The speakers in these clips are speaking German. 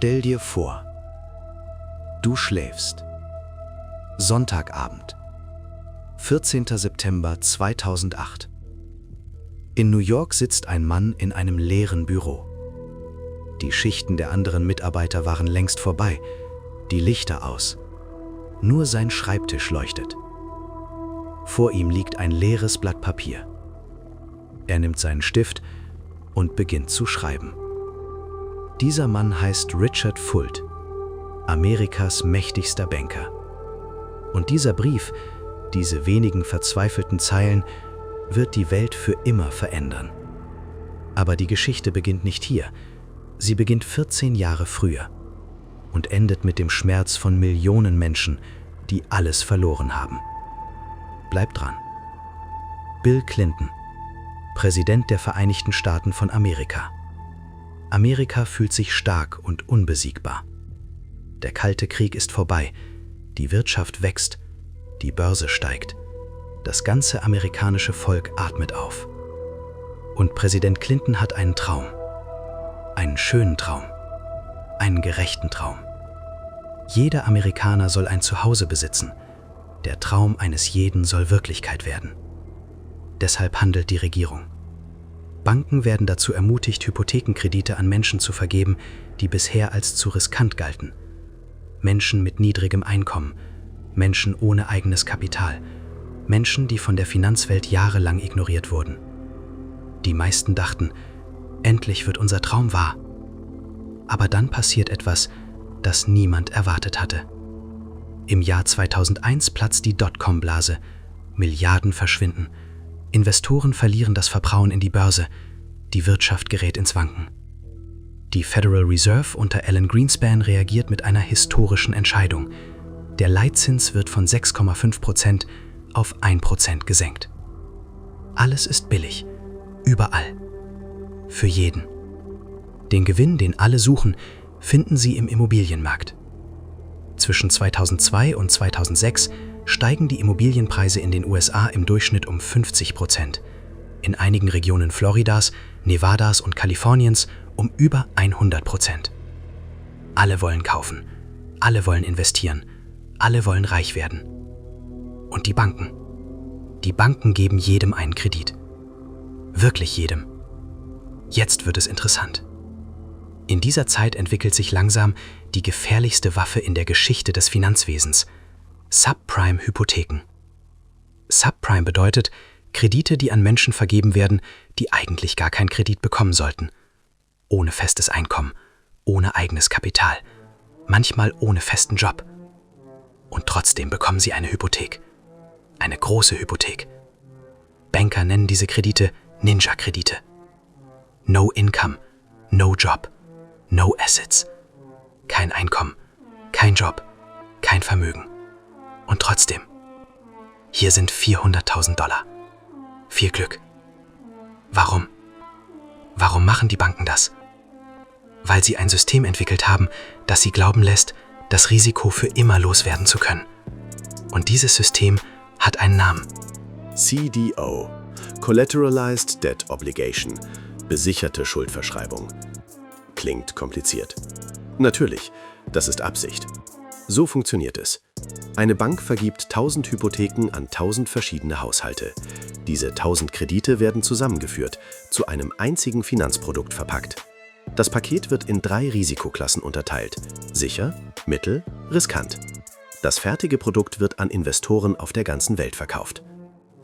Stell dir vor, du schläfst. Sonntagabend, 14. September 2008. In New York sitzt ein Mann in einem leeren Büro. Die Schichten der anderen Mitarbeiter waren längst vorbei, die Lichter aus. Nur sein Schreibtisch leuchtet. Vor ihm liegt ein leeres Blatt Papier. Er nimmt seinen Stift und beginnt zu schreiben. Dieser Mann heißt Richard Fuld, Amerikas mächtigster Banker. Und dieser Brief, diese wenigen verzweifelten Zeilen, wird die Welt für immer verändern. Aber die Geschichte beginnt nicht hier. Sie beginnt 14 Jahre früher und endet mit dem Schmerz von Millionen Menschen, die alles verloren haben. Bleibt dran. Bill Clinton, Präsident der Vereinigten Staaten von Amerika. Amerika fühlt sich stark und unbesiegbar. Der Kalte Krieg ist vorbei, die Wirtschaft wächst, die Börse steigt. Das ganze amerikanische Volk atmet auf. Und Präsident Clinton hat einen Traum. Einen schönen Traum. Einen gerechten Traum. Jeder Amerikaner soll ein Zuhause besitzen. Der Traum eines jeden soll Wirklichkeit werden. Deshalb handelt die Regierung. Banken werden dazu ermutigt, Hypothekenkredite an Menschen zu vergeben, die bisher als zu riskant galten. Menschen mit niedrigem Einkommen, Menschen ohne eigenes Kapital, Menschen, die von der Finanzwelt jahrelang ignoriert wurden. Die meisten dachten, endlich wird unser Traum wahr. Aber dann passiert etwas, das niemand erwartet hatte. Im Jahr 2001 platzt die Dotcom-Blase, Milliarden verschwinden, Investoren verlieren das Vertrauen in die Börse, die Wirtschaft gerät ins Wanken. Die Federal Reserve unter Alan Greenspan reagiert mit einer historischen Entscheidung. Der Leitzins wird von 6,5% auf 1% gesenkt. Alles ist billig, überall, für jeden. Den Gewinn, den alle suchen, finden sie im Immobilienmarkt. Zwischen 2002 und 2006 steigen die Immobilienpreise in den USA im Durchschnitt um 50%. In einigen Regionen Floridas, Nevadas und Kaliforniens um über 100%. Alle wollen kaufen, alle wollen investieren, alle wollen reich werden. Und die Banken? Die Banken geben jedem einen Kredit. Wirklich jedem. Jetzt wird es interessant. In dieser Zeit entwickelt sich langsam die gefährlichste Waffe in der Geschichte des Finanzwesens: Subprime-Hypotheken. Subprime bedeutet Kredite, die an Menschen vergeben werden, die eigentlich gar keinen Kredit bekommen sollten. Ohne festes Einkommen, ohne eigenes Kapital, manchmal ohne festen Job. Und trotzdem bekommen sie eine Hypothek. Eine große Hypothek. Banker nennen diese Kredite Ninja-Kredite. No Income, no Job, no Assets. Kein Einkommen, kein Job, kein Vermögen. Und trotzdem, hier sind $400.000. Viel Glück. Warum? Warum machen die Banken das? Weil sie ein System entwickelt haben, das sie glauben lässt, das Risiko für immer loswerden zu können. Und dieses System hat einen Namen. CDO, Collateralized Debt Obligation, besicherte Schuldverschreibung. Klingt kompliziert. Natürlich, das ist Absicht. So funktioniert es. Eine Bank vergibt 1000 Hypotheken an 1000 verschiedene Haushalte. Diese 1000 Kredite werden zusammengeführt, zu einem einzigen Finanzprodukt verpackt. Das Paket wird in 3 Risikoklassen unterteilt: sicher, mittel, riskant. Das fertige Produkt wird an Investoren auf der ganzen Welt verkauft.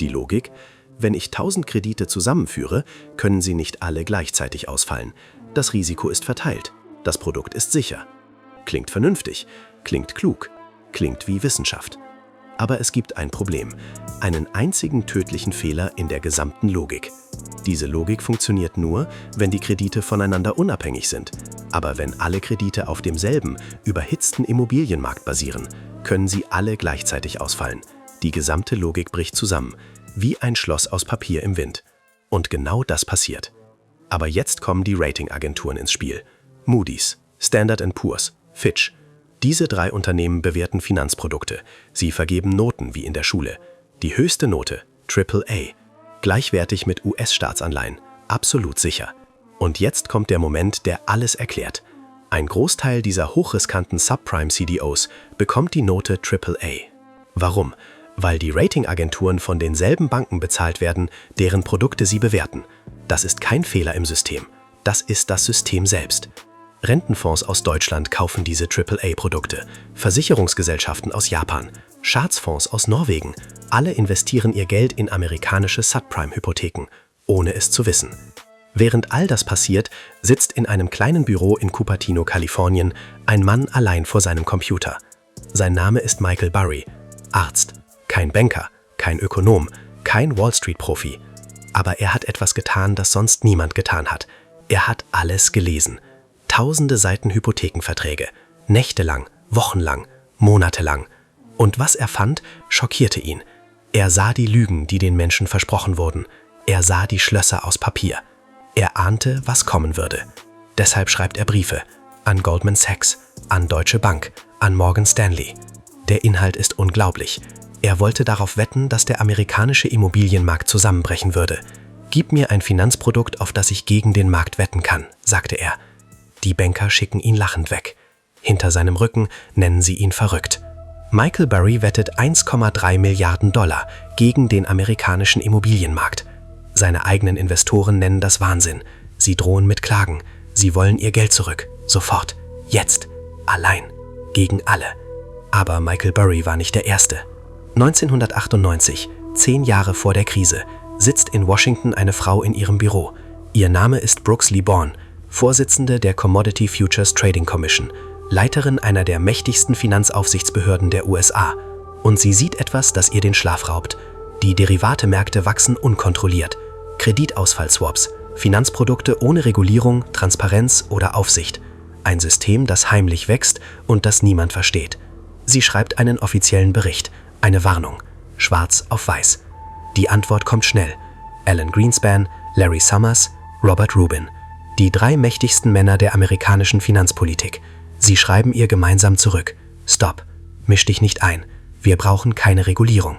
Die Logik: wenn ich 1000 Kredite zusammenführe, können sie nicht alle gleichzeitig ausfallen. Das Risiko ist verteilt. Das Produkt ist sicher. Klingt vernünftig, klingt klug, klingt wie Wissenschaft. Aber es gibt ein Problem, einen einzigen tödlichen Fehler in der gesamten Logik. Diese Logik funktioniert nur, wenn die Kredite voneinander unabhängig sind. Aber wenn alle Kredite auf demselben, überhitzten Immobilienmarkt basieren, können sie alle gleichzeitig ausfallen. Die gesamte Logik bricht zusammen, wie ein Schloss aus Papier im Wind. Und genau das passiert. Aber jetzt kommen die Ratingagenturen ins Spiel. Moody's, Standard & Poor's, Fitch. Diese 3 Unternehmen bewerten Finanzprodukte. Sie vergeben Noten wie in der Schule. Die höchste Note, AAA, gleichwertig mit US-Staatsanleihen, absolut sicher. Und jetzt kommt der Moment, der alles erklärt. Ein Großteil dieser hochriskanten Subprime-CDOs bekommt die Note AAA. Warum? Weil die Ratingagenturen von denselben Banken bezahlt werden, deren Produkte sie bewerten. Das ist kein Fehler im System. Das ist das System selbst. Rentenfonds aus Deutschland kaufen diese AAA-Produkte, Versicherungsgesellschaften aus Japan, Staatsfonds aus Norwegen. Alle investieren ihr Geld in amerikanische Subprime-Hypotheken, ohne es zu wissen. Während all das passiert, sitzt in einem kleinen Büro in Cupertino, Kalifornien, ein Mann allein vor seinem Computer. Sein Name ist Michael Burry, Arzt, kein Banker, kein Ökonom, kein Wall-Street-Profi. Aber er hat etwas getan, das sonst niemand getan hat. Er hat alles gelesen. Tausende Seiten Hypothekenverträge, nächtelang, wochenlang, monatelang. Und was er fand, schockierte ihn. Er sah die Lügen, die den Menschen versprochen wurden. Er sah die Schlösser aus Papier. Er ahnte, was kommen würde. Deshalb schreibt er Briefe an Goldman Sachs, an Deutsche Bank, an Morgan Stanley. Der Inhalt ist unglaublich. Er wollte darauf wetten, dass der amerikanische Immobilienmarkt zusammenbrechen würde. »Gib mir ein Finanzprodukt, auf das ich gegen den Markt wetten kann«, sagte er. Die Banker schicken ihn lachend weg. Hinter seinem Rücken nennen sie ihn verrückt. Michael Burry wettet 1,3 Milliarden Dollar gegen den amerikanischen Immobilienmarkt. Seine eigenen Investoren nennen das Wahnsinn. Sie drohen mit Klagen. Sie wollen ihr Geld zurück. Sofort. Jetzt. Allein. Gegen alle. Aber Michael Burry war nicht der Erste. 1998, 10 Jahre vor der Krise, sitzt in Washington eine Frau in ihrem Büro. Ihr Name ist Brooks Liborn, Vorsitzende der Commodity Futures Trading Commission, Leiterin einer der mächtigsten Finanzaufsichtsbehörden der USA. Und sie sieht etwas, das ihr den Schlaf raubt. Die Derivatemärkte wachsen unkontrolliert. Kreditausfallswaps, Finanzprodukte ohne Regulierung, Transparenz oder Aufsicht. Ein System, das heimlich wächst und das niemand versteht. Sie schreibt einen offiziellen Bericht, eine Warnung, schwarz auf weiß. Die Antwort kommt schnell. Alan Greenspan, Larry Summers, Robert Rubin. Die 3 mächtigsten Männer der amerikanischen Finanzpolitik. Sie schreiben ihr gemeinsam zurück. Stopp, misch dich nicht ein. Wir brauchen keine Regulierung.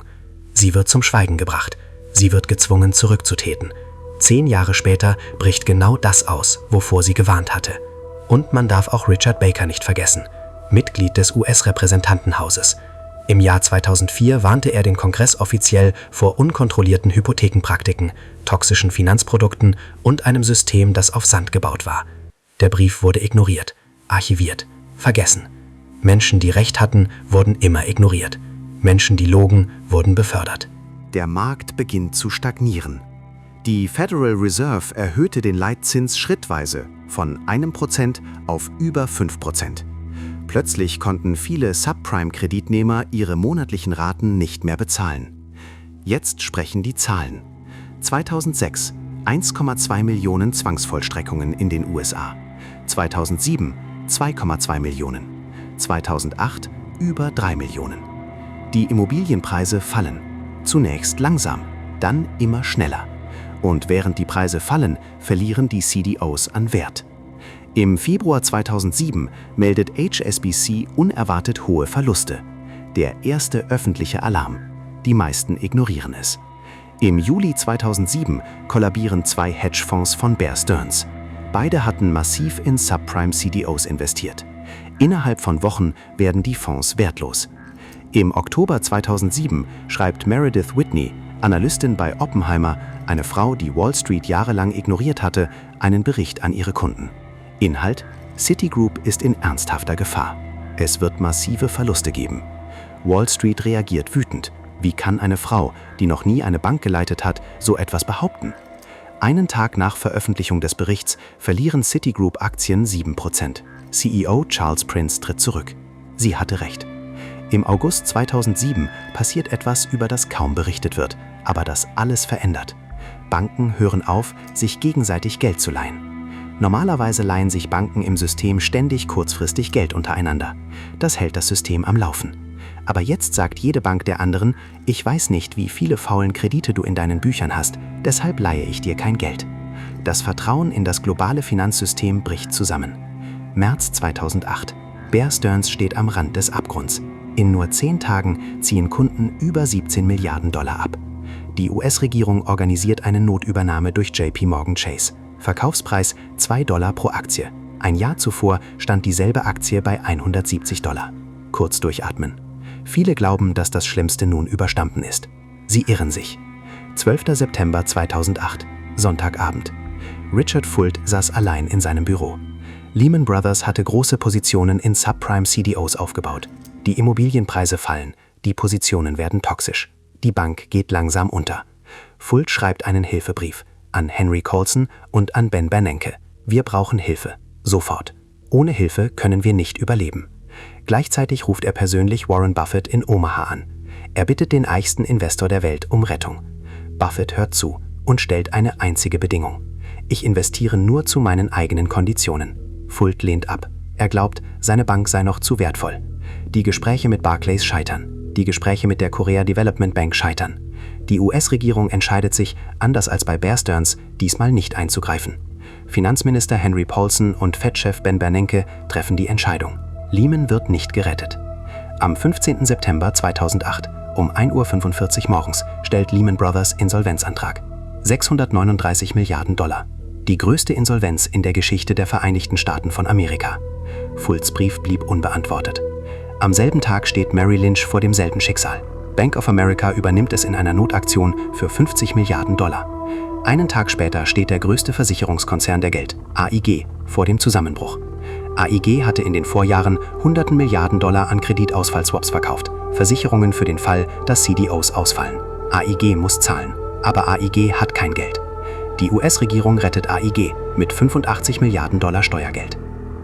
Sie wird zum Schweigen gebracht. Sie wird gezwungen, zurückzutreten. 10 Jahre später bricht genau das aus, wovor sie gewarnt hatte. Und man darf auch Richard Baker nicht vergessen, Mitglied des US-Repräsentantenhauses. Im Jahr 2004 warnte er den Kongress offiziell vor unkontrollierten Hypothekenpraktiken, toxischen Finanzprodukten und einem System, das auf Sand gebaut war. Der Brief wurde ignoriert, archiviert, vergessen. Menschen, die Recht hatten, wurden immer ignoriert. Menschen, die logen, wurden befördert. Der Markt beginnt zu stagnieren. Die Federal Reserve erhöhte den Leitzins schrittweise von 1% auf über 5%. Plötzlich konnten viele Subprime-Kreditnehmer ihre monatlichen Raten nicht mehr bezahlen. Jetzt sprechen die Zahlen. 2006 1,2 Millionen Zwangsvollstreckungen in den USA. 2007 2,2 Millionen. 2008 über 3 Millionen. Die Immobilienpreise fallen. Zunächst langsam, dann immer schneller. Und während die Preise fallen, verlieren die CDOs an Wert. Im Februar 2007 meldet HSBC unerwartet hohe Verluste. Der erste öffentliche Alarm. Die meisten ignorieren es. Im Juli 2007 kollabieren 2 Hedgefonds von Bear Stearns. Beide hatten massiv in Subprime-CDOs investiert. Innerhalb von Wochen werden die Fonds wertlos. Im Oktober 2007 schreibt Meredith Whitney, Analystin bei Oppenheimer, eine Frau, die Wall Street jahrelang ignoriert hatte, einen Bericht an ihre Kunden. Inhalt: Citigroup ist in ernsthafter Gefahr. Es wird massive Verluste geben. Wall Street reagiert wütend. Wie kann eine Frau, die noch nie eine Bank geleitet hat, so etwas behaupten? Einen Tag nach Veröffentlichung des Berichts verlieren Citigroup-Aktien 7%. CEO Charles Prince tritt zurück. Sie hatte recht. Im August 2007 passiert etwas, über das kaum berichtet wird, aber das alles verändert. Banken hören auf, sich gegenseitig Geld zu leihen. Normalerweise leihen sich Banken im System ständig kurzfristig Geld untereinander. Das hält das System am Laufen. Aber jetzt sagt jede Bank der anderen: Ich weiß nicht, wie viele faulen Kredite du in deinen Büchern hast, deshalb leihe ich dir kein Geld. Das Vertrauen in das globale Finanzsystem bricht zusammen. März 2008. Bear Stearns steht am Rand des Abgrunds. In nur 10 Tagen ziehen Kunden über 17 Milliarden Dollar ab. Die US-Regierung organisiert eine Notübernahme durch JP Morgan Chase. Verkaufspreis $2 pro Aktie. Ein Jahr zuvor stand dieselbe Aktie bei $170. Kurz durchatmen. Viele glauben, dass das Schlimmste nun überstanden ist. Sie irren sich. 12. September 2008, Sonntagabend. Richard Fuld saß allein in seinem Büro. Lehman Brothers hatte große Positionen in Subprime-CDOs aufgebaut. Die Immobilienpreise fallen, die Positionen werden toxisch. Die Bank geht langsam unter. Fuld schreibt einen Hilfebrief an Henry Colson und an Ben Bernanke. Wir brauchen Hilfe. Sofort. Ohne Hilfe können wir nicht überleben. Gleichzeitig ruft er persönlich Warren Buffett in Omaha an. Er bittet den reichsten Investor der Welt um Rettung. Buffett hört zu und stellt eine einzige Bedingung. Ich investiere nur zu meinen eigenen Konditionen. Fuld lehnt ab. Er glaubt, seine Bank sei noch zu wertvoll. Die Gespräche mit Barclays scheitern. Die Gespräche mit der Korea Development Bank scheitern. Die US-Regierung entscheidet sich, anders als bei Bear Stearns, diesmal nicht einzugreifen. Finanzminister Henry Paulson und Fed-Chef Ben Bernanke treffen die Entscheidung. Lehman wird nicht gerettet. Am 15. September 2008 um 1:45 Uhr morgens stellt Lehman Brothers Insolvenzantrag. $639 Milliarden. Die größte Insolvenz in der Geschichte der Vereinigten Staaten von Amerika. Fulds Brief blieb unbeantwortet. Am selben Tag steht Merrill Lynch vor demselben Schicksal. Bank of America übernimmt es in einer Notaktion für $50 Milliarden. Einen Tag später steht der größte Versicherungskonzern der Welt, AIG, vor dem Zusammenbruch. AIG hatte in den Vorjahren Hunderten Milliarden Dollar an Kreditausfallswaps verkauft, Versicherungen für den Fall, dass CDOs ausfallen. AIG muss zahlen, aber AIG hat kein Geld. Die US-Regierung rettet AIG mit $85 Milliarden Steuergeld.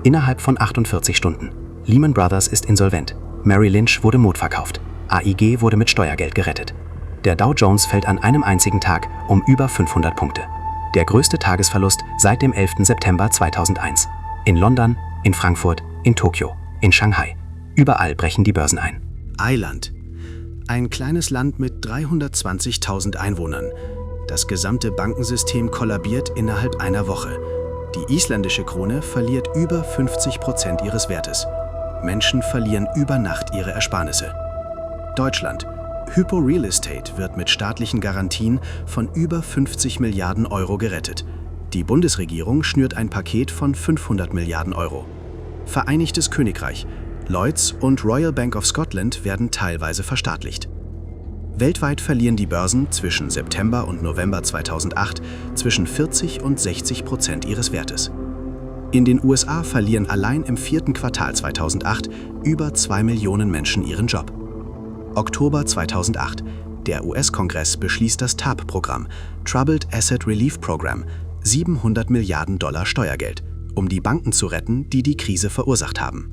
Innerhalb von 48 Stunden. Lehman Brothers ist insolvent. Merrill Lynch wurde notverkauft. AIG wurde mit Steuergeld gerettet. Der Dow Jones fällt an einem einzigen Tag um über 500 Punkte. Der größte Tagesverlust seit dem 11. September 2001. In London, in Frankfurt, in Tokio, in Shanghai. Überall brechen die Börsen ein. Eiland. Ein kleines Land mit 320.000 Einwohnern. Das gesamte Bankensystem kollabiert innerhalb einer Woche. Die isländische Krone verliert über 50% ihres Wertes. Menschen verlieren über Nacht ihre Ersparnisse. Deutschland. Hypo Real Estate wird mit staatlichen Garantien von über 50 Milliarden Euro gerettet. Die Bundesregierung schnürt ein Paket von 500 Milliarden Euro. Vereinigtes Königreich. Lloyds und Royal Bank of Scotland werden teilweise verstaatlicht. Weltweit verlieren die Börsen zwischen September und November 2008 zwischen 40% und 60% ihres Wertes. In den USA verlieren allein im 4. Quartal 2008 über 2 Millionen Menschen ihren Job. Oktober 2008. Der US-Kongress beschließt das TARP-Programm, Troubled Asset Relief Program, $700 Milliarden Steuergeld, um die Banken zu retten, die die Krise verursacht haben.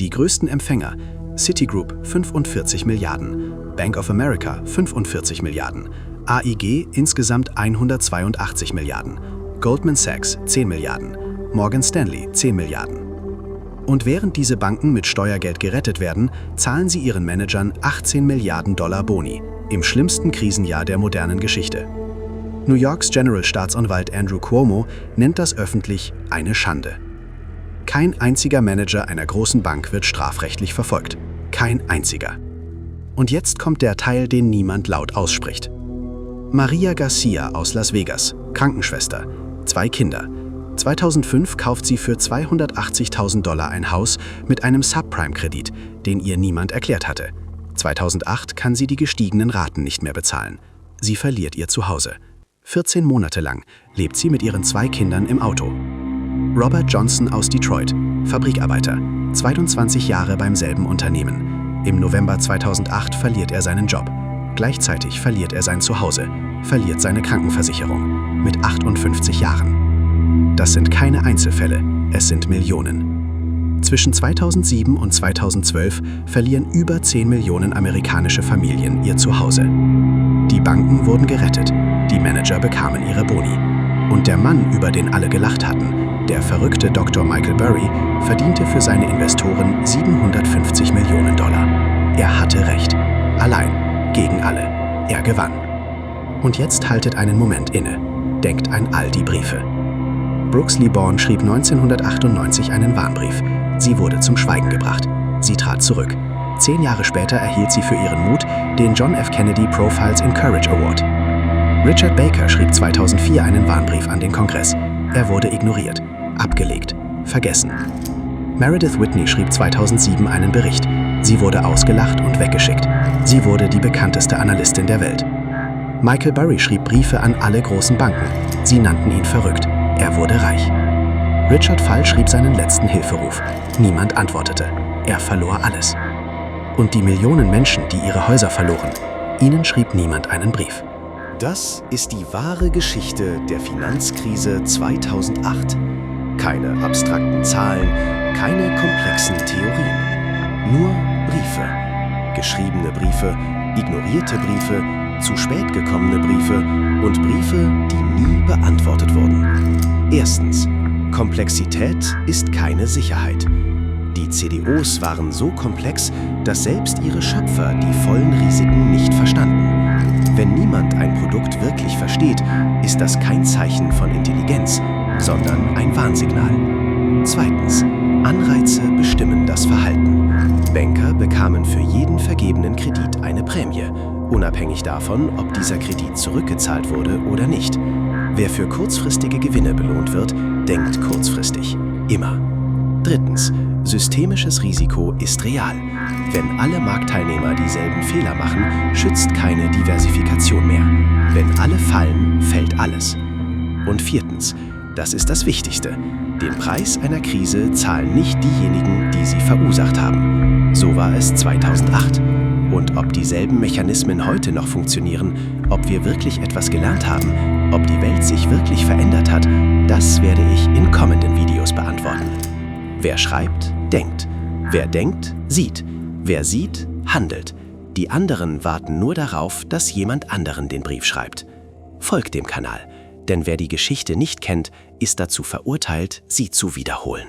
Die größten Empfänger: Citigroup 45 Milliarden, Bank of America 45 Milliarden, AIG insgesamt 182 Milliarden, Goldman Sachs 10 Milliarden, Morgan Stanley 10 Milliarden. Und während diese Banken mit Steuergeld gerettet werden, zahlen sie ihren Managern 18 Milliarden Dollar Boni, im schlimmsten Krisenjahr der modernen Geschichte. New Yorks General-Staatsanwalt Andrew Cuomo nennt das öffentlich eine Schande. Kein einziger Manager einer großen Bank wird strafrechtlich verfolgt. Kein einziger. Und jetzt kommt der Teil, den niemand laut ausspricht. Maria Garcia aus Las Vegas, Krankenschwester, 2 Kinder. 2005 kauft sie für $280.000 ein Haus mit einem Subprime-Kredit, den ihr niemand erklärt hatte. 2008 kann sie die gestiegenen Raten nicht mehr bezahlen. Sie verliert ihr Zuhause. 14 Monate lang lebt sie mit ihren 2 Kindern im Auto. Robert Johnson aus Detroit, Fabrikarbeiter, 22 Jahre beim selben Unternehmen. Im November 2008 verliert er seinen Job. Gleichzeitig verliert er sein Zuhause, verliert seine Krankenversicherung. Mit 58 Jahren. Das sind keine Einzelfälle, es sind Millionen. Zwischen 2007 und 2012 verlieren über 10 Millionen amerikanische Familien ihr Zuhause. Die Banken wurden gerettet, die Manager bekamen ihre Boni. Und der Mann, über den alle gelacht hatten, der verrückte Dr. Michael Burry, verdiente für seine Investoren $750 Millionen. Er hatte recht. Allein, gegen alle. Er gewann. Und jetzt haltet einen Moment inne. Denkt an all die Briefe. Brooks Liborn schrieb 1998 einen Warnbrief. Sie wurde zum Schweigen gebracht. Sie trat zurück. 10 Jahre später erhielt sie für ihren Mut den John F. Kennedy Profiles in Courage Award. Richard Baker schrieb 2004 einen Warnbrief an den Kongress. Er wurde ignoriert, abgelegt, vergessen. Meredith Whitney schrieb 2007 einen Bericht. Sie wurde ausgelacht und weggeschickt. Sie wurde die bekannteste Analystin der Welt. Michael Burry schrieb Briefe an alle großen Banken. Sie nannten ihn verrückt. Er wurde reich. Richard Fall schrieb seinen letzten Hilferuf. Niemand antwortete. Er verlor alles. Und die Millionen Menschen, die ihre Häuser verloren, ihnen schrieb niemand einen Brief. Das ist die wahre Geschichte der Finanzkrise 2008. Keine abstrakten Zahlen, keine komplexen Theorien. Nur Briefe. Geschriebene Briefe, ignorierte Briefe, zu spät gekommene Briefe und Briefe, die nie beantwortet wurden. Erstens. Komplexität ist keine Sicherheit. Die CDOs waren so komplex, dass selbst ihre Schöpfer die vollen Risiken nicht verstanden. Wenn niemand ein Produkt wirklich versteht, ist das kein Zeichen von Intelligenz, sondern ein Warnsignal. Zweitens. Anreize bestimmen das Verhalten. Banker bekamen für jeden vergebenen Kredit eine Prämie, unabhängig davon, ob dieser Kredit zurückgezahlt wurde oder nicht. Wer für kurzfristige Gewinne belohnt wird, denkt kurzfristig. Immer. Drittens. Systemisches Risiko ist real. Wenn alle Marktteilnehmer dieselben Fehler machen, schützt keine Diversifikation mehr. Wenn alle fallen, fällt alles. Und viertens. Das ist das Wichtigste. Den Preis einer Krise zahlen nicht diejenigen, die sie verursacht haben. So war es 2008. Und ob dieselben Mechanismen heute noch funktionieren, ob wir wirklich etwas gelernt haben, ob die Welt sich wirklich verändert hat, das werde ich in kommenden Videos beantworten. Wer schreibt, denkt. Wer denkt, sieht. Wer sieht, handelt. Die anderen warten nur darauf, dass jemand anderen den Brief schreibt. Folgt dem Kanal, denn wer die Geschichte nicht kennt, ist dazu verurteilt, sie zu wiederholen.